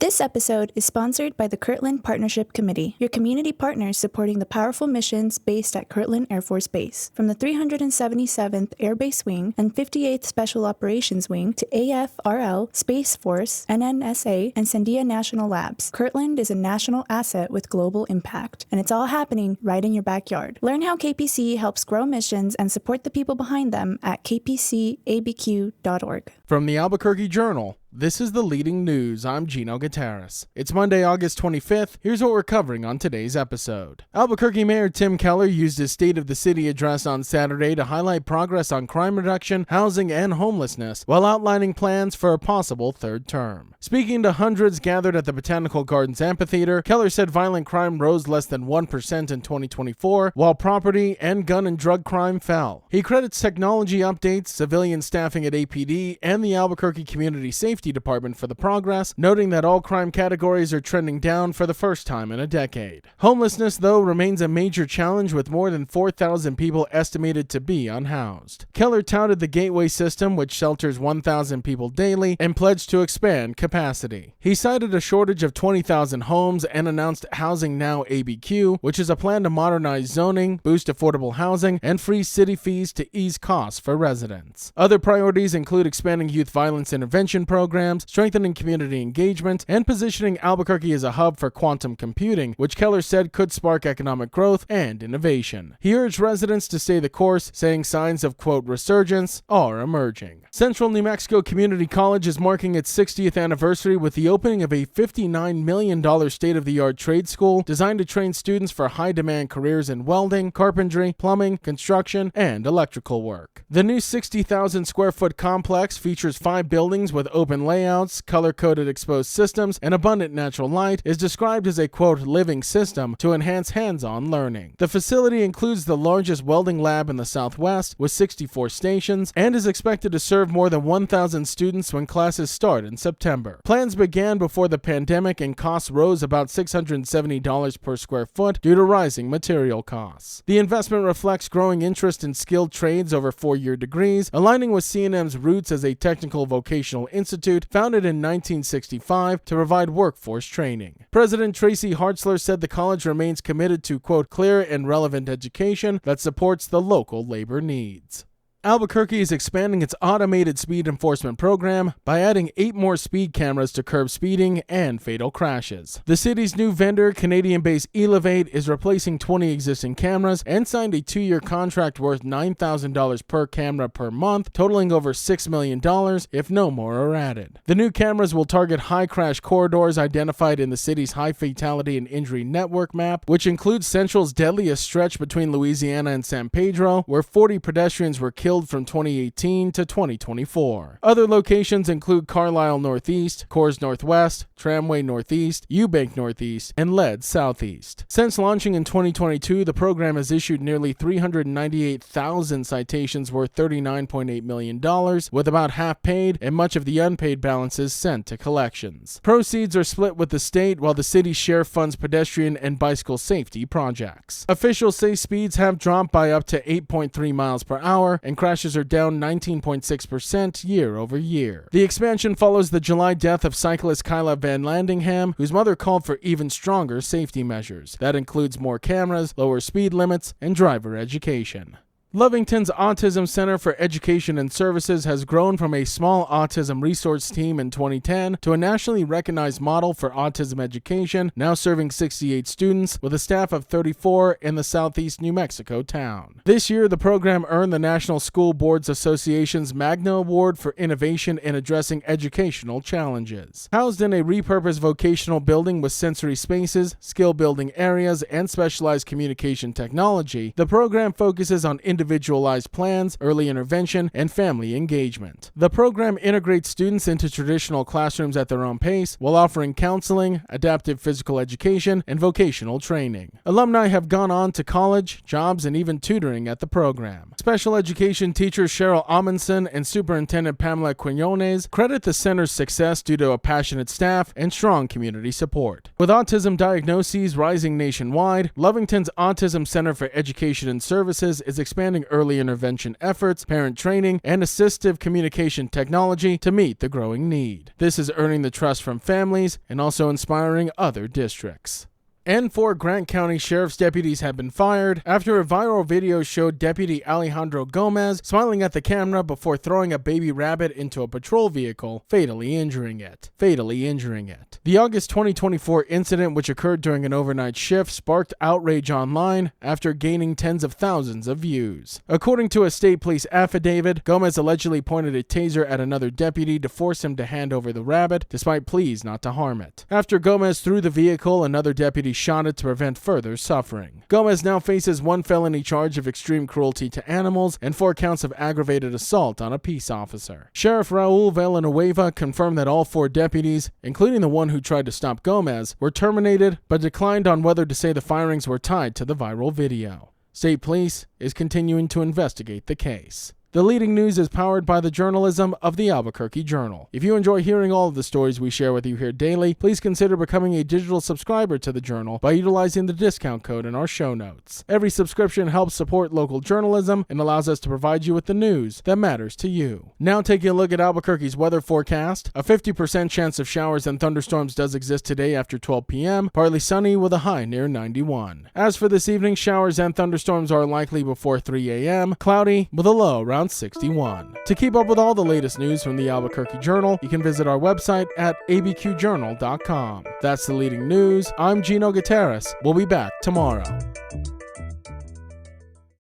This episode is sponsored by the Kirtland Partnership Committee, your community partners supporting the powerful missions based at Kirtland Air Force Base. From the 377th Air Base Wing and 58th Special Operations Wing to AFRL, Space Force, NNSA, and Sandia National Labs, Kirtland is a national asset with global impact, and it's all happening right in your backyard. Learn how KPC helps grow missions and support the people behind them at kpcabq.org. From the Albuquerque Journal, this is the leading news. I'm Gino Gutierrez. It's Monday, August 25th. Here's what we're covering on today's episode. Albuquerque Mayor Tim Keller used his State of the City address on Saturday to highlight progress on crime reduction, housing, and homelessness, while outlining plans for a possible third term. Speaking to hundreds gathered at the Botanical Gardens Amphitheater, Keller said violent crime rose less than 1% in 2024, while property and gun and drug crime fell. He credits technology updates, civilian staffing at APD, and the Albuquerque Community Safety Department for the progress, noting that all crime categories are trending down for the first time in a decade. Homelessness, though, remains a major challenge, with more than 4,000 people estimated to be unhoused. Keller touted the Gateway system, which shelters 1,000 people daily, and pledged to expand capacity. He cited a shortage of 20,000 homes and announced Housing Now ABQ, which is a plan to modernize zoning, boost affordable housing, and freeze city fees to ease costs for residents. Other priorities include expanding youth violence intervention programs, strengthening community engagement, and positioning Albuquerque as a hub for quantum computing, which Keller said could spark economic growth and innovation. He urged residents to stay the course, saying signs of, quote, resurgence are emerging. Central New Mexico Community College is marking its 60th anniversary with the opening of a $59 million state-of-the-art trade school designed to train students for high-demand careers in welding, carpentry, plumbing, construction, and electrical work. The new 60,000-square-foot complex features 5 buildings with open layouts, color-coded exposed systems, and abundant natural light, is described as a, quote, living system to enhance hands-on learning. The facility includes the largest welding lab in the Southwest, with 64 stations, and is expected to serve more than 1,000 students when classes start in September. Plans began before the pandemic, and costs rose about $670 per square foot due to rising material costs. The investment reflects growing interest in skilled trades over 4-year degrees, aligning with CNM's roots as a technical vocational institute founded in 1965 to provide workforce training. President Tracy Hartzler said the college remains committed to, quote, clear and relevant education that supports the local labor needs. Albuquerque is expanding its automated speed enforcement program by adding 8 more speed cameras to curb speeding and fatal crashes. The city's new vendor, Canadian-based Elevate, is replacing 20 existing cameras and signed a 2-year contract worth $9,000 per camera per month, totaling over $6 million if no more are added. The new cameras will target high crash corridors identified in the city's high fatality and injury network map, which includes Central's deadliest stretch between Louisiana and San Pedro, where 40 pedestrians were killed from 2018 to 2024. Other locations include Carlisle Northeast, Coors Northwest, Tramway Northeast, Eubank Northeast, and Lead Southeast. Since launching in 2022, the program has issued nearly 398,000 citations worth $39.8 million, with about half paid and much of the unpaid balances sent to collections. Proceeds are split with the state, while the city's share funds pedestrian and bicycle safety projects. Officials say speeds have dropped by up to 8.3 miles per hour, and crashes are down 19.6% year over year. The expansion follows the July death of cyclist Kyla Van Landingham, whose mother called for even stronger safety measures. That includes more cameras, lower speed limits, and driver education. Lovington's Autism Center for Education and Services has grown from a small autism resource team in 2010 to a nationally recognized model for autism education, now serving 68 students with a staff of 34 in the southeast New Mexico town. This year, the program earned the National School Boards Association's Magna Award for Innovation in Addressing Educational Challenges. Housed in a repurposed vocational building with sensory spaces, skill-building areas, and specialized communication technology, the program focuses on individualized plans, early intervention, and family engagement. The program integrates students into traditional classrooms at their own pace while offering counseling, adaptive physical education, and vocational training. Alumni have gone on to college, jobs, and even tutoring at the program. Special education teacher Cheryl Amundsen and Superintendent Pamela Quinones credit the center's success due to a passionate staff and strong community support. With autism diagnoses rising nationwide, Lovington's Autism Center for Education and Services is expanding expanding early intervention efforts, parent training, and assistive communication technology to meet the growing need. This is earning the trust from families and also inspiring other districts. And 4 Grant County Sheriff's deputies have been fired after a viral video showed Deputy Alejandro Gomez smiling at the camera before throwing a baby rabbit into a patrol vehicle, fatally injuring it. The August 2024 incident, which occurred during an overnight shift, sparked outrage online after gaining tens of thousands of views. According to a state police affidavit, Gomez allegedly pointed a taser at another deputy to force him to hand over the rabbit, despite pleas not to harm it. After Gomez threw the vehicle, another deputy shot it to prevent further suffering. Gomez now faces 1 felony charge of extreme cruelty to animals and 4 counts of aggravated assault on a peace officer. Sheriff Raul Villanueva confirmed that all 4 deputies, including the one who tried to stop Gomez, were terminated, but declined on whether to say the firings were tied to the viral video. State Police is continuing to investigate the case. The Leading News is powered by the journalism of the Albuquerque Journal. If you enjoy hearing all of the stories we share with you here daily, please consider becoming a digital subscriber to the Journal by utilizing the discount code in our show notes. Every subscription helps support local journalism and allows us to provide you with the news that matters to you. Now taking a look at Albuquerque's weather forecast. A 50% chance of showers and thunderstorms does exist today after 12 p.m., partly sunny with a high near 91. As for this evening, showers and thunderstorms are likely before 3 a.m., cloudy with a low around 61. To keep up with all the latest news from the Albuquerque Journal, you can visit our website at abqjournal.com. That's the Leading News. I'm Gino Gutierrez. We'll be back tomorrow.